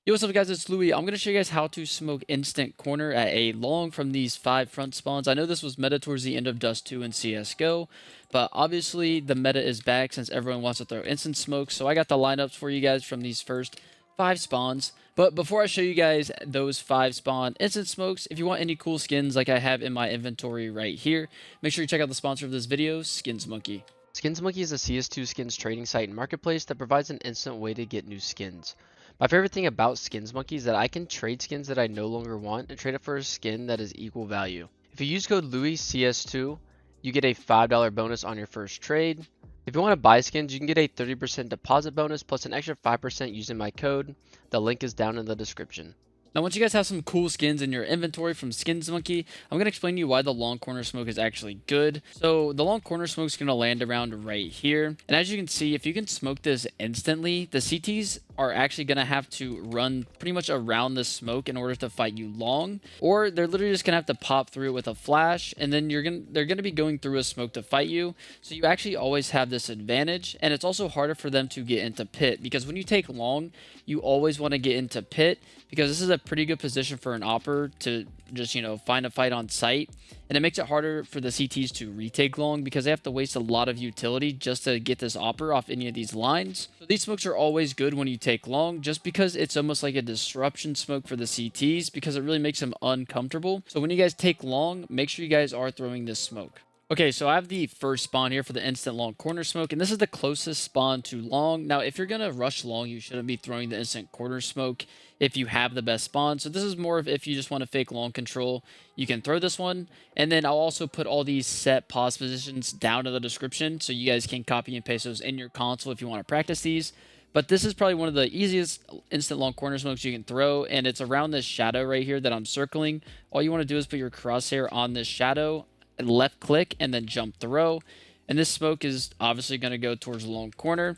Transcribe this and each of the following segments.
Yo, what's up guys, it's Louis. I'm going to show you guys how to smoke instant corner at a long from these 5 front spawns. I know this was meta towards the end of Dust 2 and CSGO, but obviously the meta is back since everyone wants to throw instant smoke. So I got the lineups for you guys from these first 5 spawns. But before I show you guys those 5 spawn instant smokes, if you want any cool skins like I have in my inventory right here, make sure you check out the sponsor of this video, Skins Monkey. Skins Monkey is a CS2 skins trading site and marketplace that provides an instant way to get new skins. My favorite thing about Skins Monkey is that I can trade skins that I no longer want and trade it for a skin that is equal value. If you use code LouisCS2, you get a $5 bonus on your first trade. If you want to buy skins, you can get a 30% deposit bonus plus an extra 5% using my code. The link is down in the description. Now, once you guys have some cool skins in your inventory from Skins Monkey, I'm going to explain to you why the long corner smoke is actually good. So the long corner smoke is going to land around right here. And as you can see, if you can smoke this instantly, the CTs are actually going to have to run pretty much around the smoke in order to fight you long. Or they're literally just going to have to pop through it with a flash. And then they're going to be going through a smoke to fight you. So you actually always have this advantage. And it's also harder for them to get into pit. Because when you take long, you always want to get into pit. Because this is a pretty good position for an opper to just, find a fight on site. And it makes it harder for the CTs to retake long because they have to waste a lot of utility just to get this opper off any of these lines. So these smokes are always good when you take long just because it's almost like a disruption smoke for the CTs because it really makes them uncomfortable. So when you guys take long, make sure you guys are throwing this smoke. Okay, so I have the first spawn here for the instant long corner smoke, and this is the closest spawn to long. Now, if you're going to rush long, you shouldn't be throwing the instant corner smoke if you have the best spawn. So this is more of if you just want to fake long control, you can throw this one. And then I'll also put all these set pause positions down in the description so you guys can copy and paste those in your console if you want to practice these. But this is probably one of the easiest instant long corner smokes you can throw, and it's around this shadow right here that I'm circling. All you want to do is put your crosshair on this shadow, left click, and then jump throw. And this smoke is obviously going to go towards the long corner,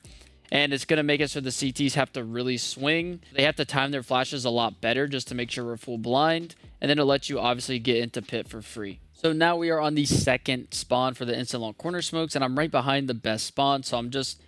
and it's going to make it so the CTs have to really swing. They have to time their flashes a lot better just to make sure we're full blind, and then it'll let you obviously get into pit for free. So now we are on the second spawn for the instant long corner smokes, and I'm right behind the best spawn, so I'm just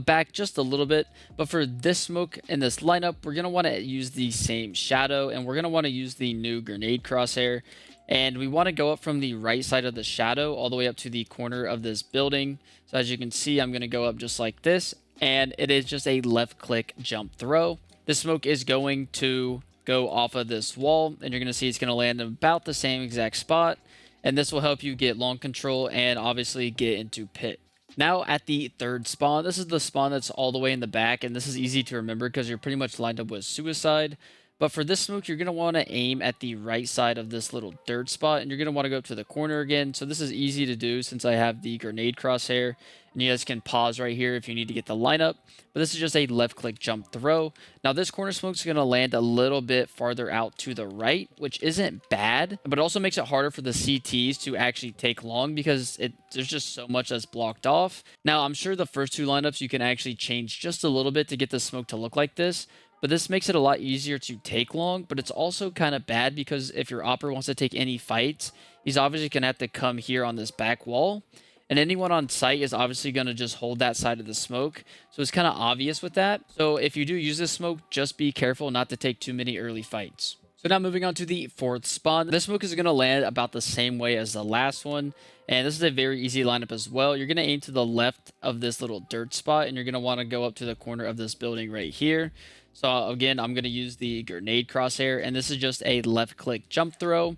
back just a little bit. But for this smoke in this lineup, we're going to want to use the same shadow, and we're going to want to use the new grenade crosshair. And we want to go up from the right side of the shadow all the way up to the corner of this building. So as you can see, I'm going to go up just like this. And it is just a left click jump throw. This smoke is going to go off of this wall. And you're going to see it's going to land in about the same exact spot. And this will help you get long control and obviously get into pit. Now at the third spawn, this is the spawn that's all the way in the back. And this is easy to remember because you're pretty much lined up with suicide. But for this smoke, you're going to want to aim at the right side of this little dirt spot. And you're going to want to go up to the corner again. So this is easy to do since I have the grenade crosshair. And you guys can pause right here if you need to get the lineup. But this is just a left click jump throw. Now this corner smoke is going to land a little bit farther out to the right, which isn't bad. But it also makes it harder for the CTs to actually take long because there's just so much that's blocked off. Now I'm sure the first 2 lineups you can actually change just a little bit to get the smoke to look like this. But this makes it a lot easier to take long, but it's also kind of bad because if your opper wants to take any fights, he's obviously going to have to come here on this back wall. And anyone on site is obviously going to just hold that side of the smoke. So it's kind of obvious with that. So if you do use this smoke, just be careful not to take too many early fights. So now moving on to the fourth spawn. This smoke is going to land about the same way as the last one. And this is a very easy lineup as well. You're going to aim to the left of this little dirt spot. And you're going to want to go up to the corner of this building right here. So again, I'm going to use the grenade crosshair. And this is just a left click jump throw.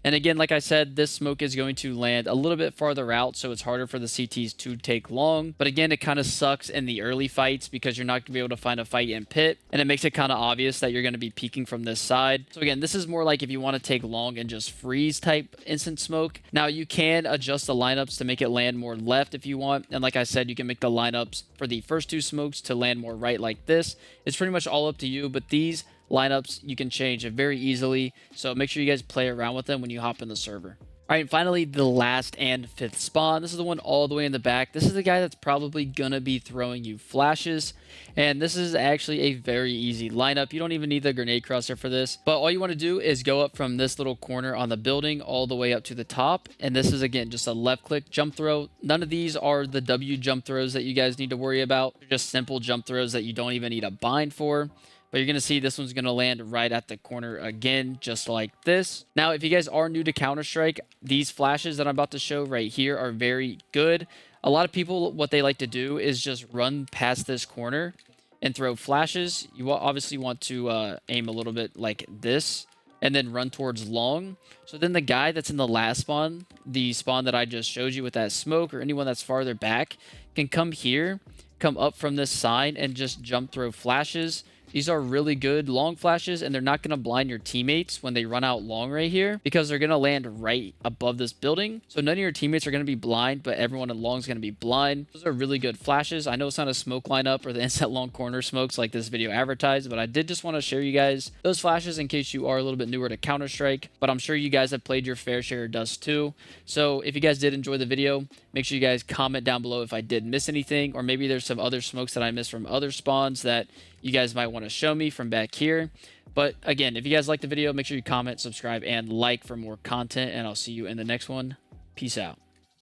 And again, like I said, this smoke is going to land a little bit farther out, so it's harder for the CTs to take long. But again, it kind of sucks in the early fights because you're not going to be able to find a fight in pit. And it makes it kind of obvious that you're going to be peeking from this side. So again, this is more like if you want to take long and just freeze type instant smoke. Now, you can adjust the lineups to make it land more left if you want. And like I said, you can make the lineups for the first 2 smokes to land more right like this. It's pretty much all up to you, but these lineups you can change it very easily, so make sure you guys play around with them when you hop in the server. All right, finally, the last and 5th spawn. This is the one all the way in the back. This is the guy that's probably gonna be throwing you flashes, and this is actually a very easy lineup. You don't even need the grenade crosshair for this, but all you want to do is go up from this little corner on the building all the way up to the top, and this is again just a left click jump throw. None of these are the W jump throws that you guys need to worry about. They're just simple jump throws that you don't even need a bind for. but you're going to see this one's going to land right at the corner again, just like this. Now, if you guys are new to Counter-Strike, these flashes that I'm about to show right here are very good. A lot of people, what they like to do is just run past this corner and throw flashes. You obviously want to aim a little bit like this and then run towards long. So then the guy that's in the last spawn, the spawn that I just showed you with that smoke, or anyone that's farther back, can come here, come up from this side, and just jump throw flashes. These are really good long flashes, and they're not going to blind your teammates when they run out long right here, because they're going to land right above this building. So none of your teammates are going to be blind, but everyone in long is going to be blind. Those are really good flashes. I know it's not a smoke lineup or the instant long corner smokes like this video advertised, but I did just want to share you guys those flashes in case you are a little bit newer to Counter-Strike. But I'm sure you guys have played your fair share of Dust too. So if you guys did enjoy the video, make sure you guys comment down below if I did miss anything, or maybe there's some other smokes that I missed from other spawns that you guys might want to show me from back here. But again, if you guys like the video, make sure you comment, subscribe, and like for more content, and I'll see you in the next one. Peace out.